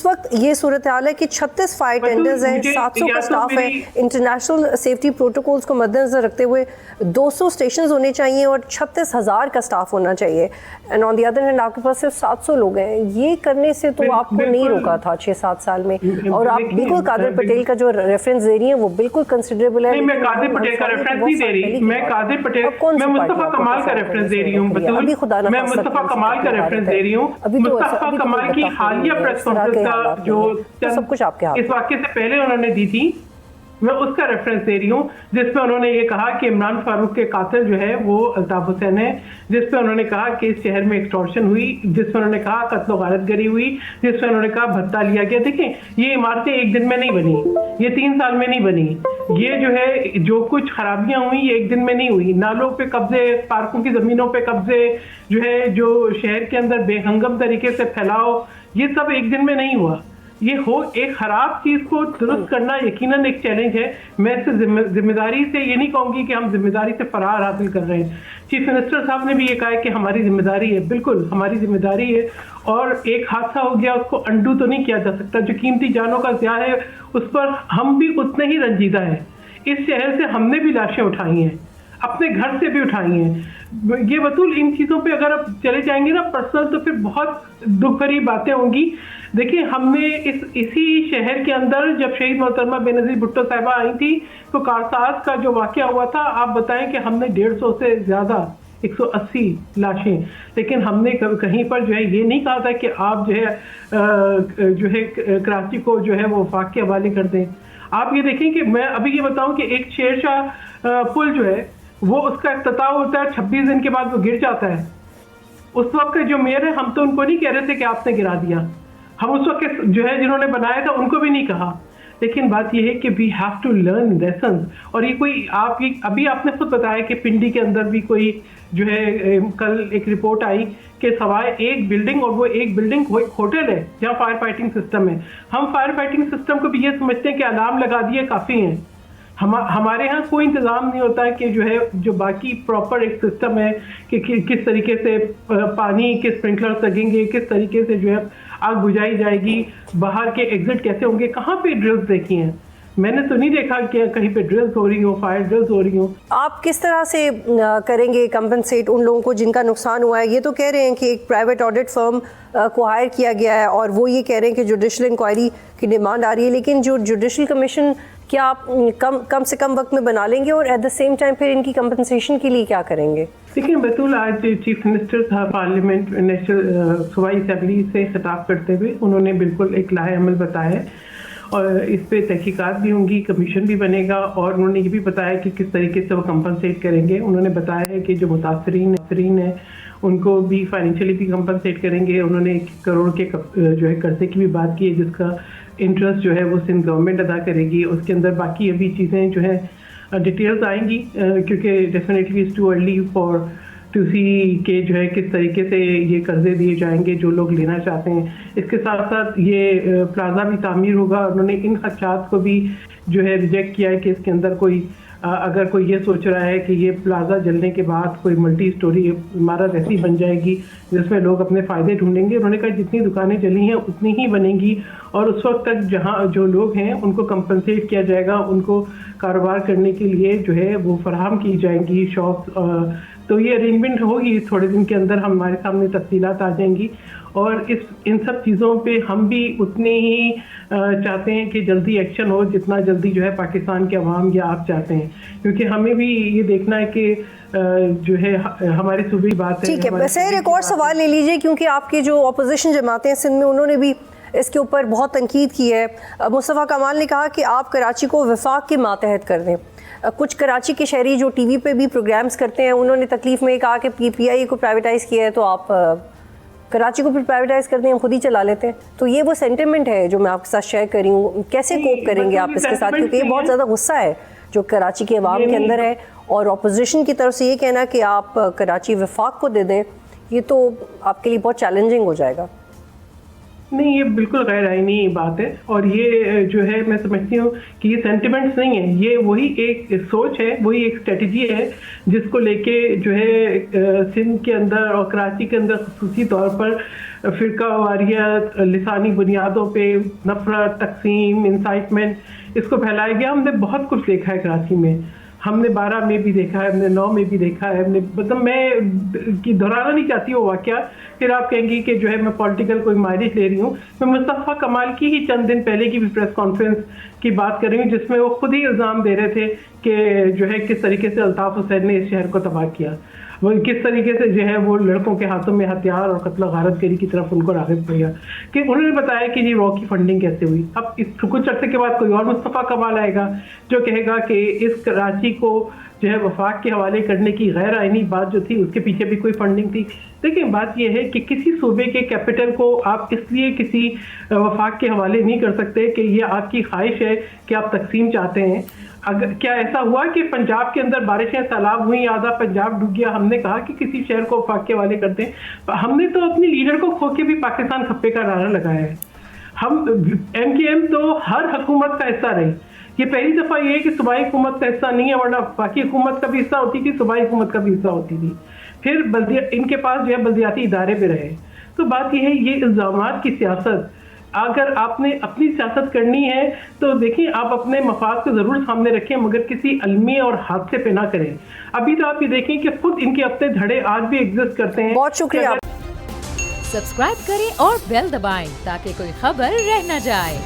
اس وقت یہ صورتحال ہے کہ 36 فائر ٹینڈرز ہیں, 700 کا اسٹاف ہے. انٹرنیشنل سیفٹی پروٹوکولز کو مد نظر رکھتے ہوئے 200 اسٹیشنز ہونے چاہیے اور 36,000 کا اسٹاف ہونا چاہیے. And on the other hand آپ کے پاس صرف 700 لوگ ہیں. یہ کرنے سے تو آپ کو نہیں روکا تھا 6-7 سال میں. اور آپ بالکل قادر پٹیل کا جو ریفرنس دے رہی ہیں وہ بالکل کنسیڈریبل ہے. میں قادر پٹیل کا ریفرنس نہیں دے رہی, میں قادر پٹیل, میں مصطفیٰ کمال کا ریفرنس دے رہی ہوں. میں مصطفیٰ کمال کا ریفرنس دے رہی ہوں. مصطفیٰ کمال کی حالیہ پریس کانفرنس کا جو سب کچھ آپ کے ہاتھ, اس واقعے سے پہلے انہوں نے دی تھی, میں اس کا ریفرنس دے رہی ہوں, جس میں انہوں نے یہ کہا کہ عمران فاروق کے قاتل جو ہے وہ الطاف حسین ہے, جس پہ انہوں نے کہا کہ اس شہر میں ایکسٹورشن ہوئی, جس میں انہوں نے کہا قتل و غارت گری ہوئی, جس میں انہوں نے کہا بھتہ لیا گیا. دیکھیں یہ عمارتیں ایک دن میں نہیں بنی, یہ 3 سال میں نہیں بنی. یہ جو ہے جو کچھ خرابیاں ہوئی یہ ایک دن میں نہیں ہوئی. نالوں پہ قبضے, پارکوں کی زمینوں پہ قبضے, جو ہے جو شہر کے اندر بے ہنگم طریقے سے پھیلاؤ, یہ سب ایک دن میں نہیں ہوا. یہ ایک خراب چیز کو درست کرنا یقیناً ایک چیلنج ہے. میں اس ذمہ داری سے یہ نہیں کہوں گی کہ ہم ذمہ داری سے فرار حاصل کر رہے ہیں. چیف منسٹر صاحب نے بھی یہ کہا ہے کہ ہماری ذمہ داری ہے, بالکل ہماری ذمہ داری ہے, اور ایک حادثہ ہو گیا اس کو انڈو تو نہیں کیا جا سکتا. جو قیمتی جانوں کا ضیاع ہے اس پر ہم بھی اتنے ہی رنجیدہ ہیں. اس شہر سے ہم نے بھی لاشیں اٹھائی ہیں, اپنے گھر سے بھی اٹھائی ہیں. یہ بطول ان چیزوں پہ اگر آپ چلے جائیں گے نا پرسنل, تو پھر بہت دکھ بھری باتیں ہوں گی. دیکھیں ہم نے اسی شہر کے اندر جب شہید محترمہ بے نظیر بھٹو صاحبہ آئی تھی تو کارساز کا جو واقعہ ہوا تھا, آپ بتائیں کہ ہم نے 150 سے زیادہ 180 لاشیں, لیکن ہم نے کہیں پر جو ہے یہ نہیں کہا تھا کہ آپ جو ہے کراچی کو جو ہے وہ وفاق کے حوالے کر دیں. آپ یہ دیکھیں کہ میں ابھی یہ بتاؤں کہ ایک شیر شاہ پل جو ہے وہ اس کا افتتاح ہوتا ہے, 26 دن کے بعد وہ گر جاتا ہے. اس وقت جو میئر ہے ہم تو ان کو نہیں کہہ رہے تھے کہ آپ نے گرا دیا, ہم اس وقت جو ہے جنہوں نے بنایا تھا ان کو بھی نہیں کہا. لیکن بات یہ ہے کہ we have to learn lessons. اور یہ کوئی ابھی آپ نے خود بتایا کہ پنڈی کے اندر بھی کوئی جو ہے کل ایک رپورٹ آئی کہ سوائے ایک بلڈنگ, اور وہ ایک بلڈنگ ایک ہوٹل ہے جہاں فائر فائٹنگ سسٹم ہے. ہم فائر فائٹنگ سسٹم کو بھی یہ سمجھتے ہیں کہ الارم لگا دیے کافی ہیں. ہمارے ہاں کوئی انتظام نہیں ہوتا کہ جو ہے جو باقی پراپر ایک سسٹم ہے کہ کس طریقے سے پانی کے اسپرنکلر لگیں گے, کس طریقے سے جو ہے آگ بجھائی جائے گی, باہر کے ایگزٹ کیسے ہوں گے. کہاں پہ ڈرلز دیکھی ہیں؟ میں نے تو نہیں دیکھا کہ کہیں پہ ڈرلز ہو رہی ہوں, فائر ڈرلز ہو رہی ہوں. آپ کس طرح سے کریں گے کمپنسیٹ ان لوگوں کو جن کا نقصان ہوا ہے؟ یہ تو کہہ رہے ہیں کہ ایک پرائیویٹ آڈٹ فرم کو ہائر کیا گیا ہے اور وہ یہ کہہ رہے ہیں کہ جوڈیشل انکوائری کی ڈیمانڈ آ رہی ہے, لیکن جو جوڈیشل کمیشن کیا آپ کم سے کم وقت میں بنا لیں گے, اور ایٹ دا سیم ٹائم پھر ان کی کمپنسیشن کے لیے کیا کریں گے؟ دیکھیں بطول, آج چیف منسٹر صاحب پارلیمنٹ نیشنل صوبائی اسمبلی سے خطاب کرتے ہوئے انہوں نے بالکل ایک لائحہ عمل بتایا ہے, اور اس پہ تحقیقات بھی ہوں گی, کمیشن بھی بنے گا, اور انہوں نے یہ بھی بتایا کہ کس طریقے سے وہ کمپنسیٹ کریں گے. انہوں نے بتایا ہے کہ جو متاثرین ہیں ان کو بھی فائنینشلی بھی کمپنسیٹ کریں گے. انہوں نے 1 کروڑ کے جو ہے قرضے کی بھی بات کی ہے, جس کا انٹرسٹ جو ہے وہ سندھ گورنمنٹ ادا کرے گی. اس کے اندر باقی ابھی چیزیں جو ہیں ڈیٹیلز آئیں گی, کیونکہ definitely it's too early for to see کہ جو ہے کس طریقے سے یہ قرضے دیے جائیں گے جو لوگ لینا چاہتے ہیں. اس کے ساتھ ساتھ یہ پلازا بھی تعمیر ہوگا. انہوں نے ان خدشات کو بھی جو ہے ریجیکٹ کیا ہے کہ اس کے اندر اگر کوئی یہ سوچ رہا ہے کہ یہ پلازا جلنے کے بعد کوئی ملٹی اسٹوری عمارت ایسی بن جائے گی جس میں لوگ اپنے فائدے ڈھونڈیں گے. انہوں نے کہا جتنی دکانیں چلی ہیں اتنی ہی بنیں گی, اور اس وقت تک جہاں جو لوگ ہیں ان کو کمپنسیٹ کیا جائے گا, ان کو کاروبار کرنے کے لیے جو ہے وہ فراہم کی جائیں گی شاپس. تو یہ ارینجمنٹ ہوگی, تھوڑے دن کے اندر ہمارے سامنے تفصیلات آ جائیں گی, اور ان سب چیزوں پہ ہم بھی اتنے ہی چاہتے ہیں کہ جلدی ایکشن ہو جتنا جلدی جو ہے پاکستان کے عوام یا آپ چاہتے ہیں, کیونکہ ہمیں بھی یہ دیکھنا ہے کہ جو ہے ہمارے صوبے کی بات ہے. ٹھیک ہے, سر ایک اور سوال لے لیجئے, کیونکہ آپ کی جو اپوزیشن جماعتیں ہیں سندھ میں انہوں نے بھی اس کے اوپر بہت تنقید کی ہے. مصطفیٰ کمال نے کہا کہ آپ کراچی کو وفاق کے ماتحت کر دیں. کچھ کراچی کے شہری جو ٹی وی پہ بھی پروگرامز کرتے ہیں انہوں نے تکلیف میں کہا کہ پی آئی اے کو پرائیویٹائز کیا ہے تو آپ کراچی کو پھر پرائیویٹائز کر دیں, ہم خود ہی چلا لیتے ہیں. تو یہ وہ سینٹیمنٹ ہے جو میں آپ کے ساتھ شیئر کر رہی ہوں. کیسے کوپ کریں گے آپ اس کے ساتھ, کیونکہ یہ بہت زیادہ غصہ ہے جو کراچی کے عوام کے اندر ہے, اور اپوزیشن کی طرف سے یہ کہنا کہ آپ کراچی وفاق کو دے دیں, یہ تو آپ کے لیے بہت چیلنجنگ ہو جائے گا. نہیں، یہ بالکل غیر آئینی بات ہے، اور یہ جو ہے میں سمجھتی ہوں کہ یہ سینٹیمنٹس نہیں ہیں، یہ وہی ایک سوچ ہے، وہی ایک اسٹریٹجی ہے جس کو لے کے جو ہے سندھ کے اندر اور کراچی کے اندر خصوصی طور پر فرقہ واریت، لسانی بنیادوں پہ نفرت، تقسیم، انسائٹمنٹ، اس کو پھیلایا گیا. ہم نے بہت کچھ دیکھا ہے کراچی میں، ہم نے 12 میں بھی دیکھا ہے، ہم نے 9 میں بھی دیکھا ہے، ہم نے مطلب میں دہرانا نہیں چاہتی وہ واقعہ، پھر آپ کہیں گی کہ جو ہے میں پولیٹیکل کوئی مائلیج لے رہی ہوں. میں مصطفیٰ کمال کی ہی چند دن پہلے کی بھی پریس کانفرنس کی بات کر رہی ہوں جس میں وہ خود ہی الزام دے رہے تھے کہ جو ہے کس طریقے سے الطاف حسین نے اس شہر کو تباہ کیا، وہ کس طریقے سے جو ہے وہ لڑکوں کے ہاتھوں میں ہتھیار اور قتل و غارت گری کی طرف ان کو راغب کیا، کہ انہوں نے بتایا کہ یہ را کی فنڈنگ کیسے ہوئی. اب اس کچھ عرصے کے بعد کوئی اور مصطفیٰ کمال آئے گا جو کہے گا کہ اس کراچی کو جو ہے وفاق کے حوالے کرنے کی غیر آئینی بات جو تھی اس کے پیچھے بھی کوئی فنڈنگ تھی. دیکھیں بات یہ ہے کہ کسی صوبے کے کیپٹل کو آپ اس لیے کسی وفاق کے حوالے نہیں کر سکتے کہ یہ آپ کی خواہش ہے کہ آپ تقسیم چاہتے ہیں. اگر کیا ایسا ہوا کہ پنجاب کے اندر بارشیں سیلاب ہوئیں، آدھا پنجاب ڈوب گیا، ہم نے کہا کہ کسی شہر کو وفاق کے حوالے کرتے ہیں؟ ہم نے تو اپنی لیڈر کو کھو کے بھی پاکستان کھپے کا نعرہ لگایا ہے. ہم ایم کی ایم تو ہر حکومت کا حصہ رہی. یہ پہلی دفعہ یہ ہے کہ صوبائی حکومت کا حصہ نہیں ہے، ورنہ باقی حکومت کا بھی حصہ ہوتی تھی، صوبائی حکومت کا بھی حصہ ہوتی تھی. پھر ان کے پاس جو ہے بلدیاتی ادارے پہ رہے. تو بات یہ ہے، یہ الزامات کی سیاست، اگر آپ نے اپنی سیاست کرنی ہے تو دیکھیں آپ اپنے مفاد کو ضرور سامنے رکھیں، مگر کسی علمی اور حادثے پہ نہ کریں. ابھی تو آپ یہ دیکھیں کہ خود ان کے اپنے دھڑے آج بھی ایگزسٹ کرتے ہیں. بہت شکریہ. سبسکرائب کریں اور بیل دبائیں تاکہ کوئی خبر رہ نہ جائے.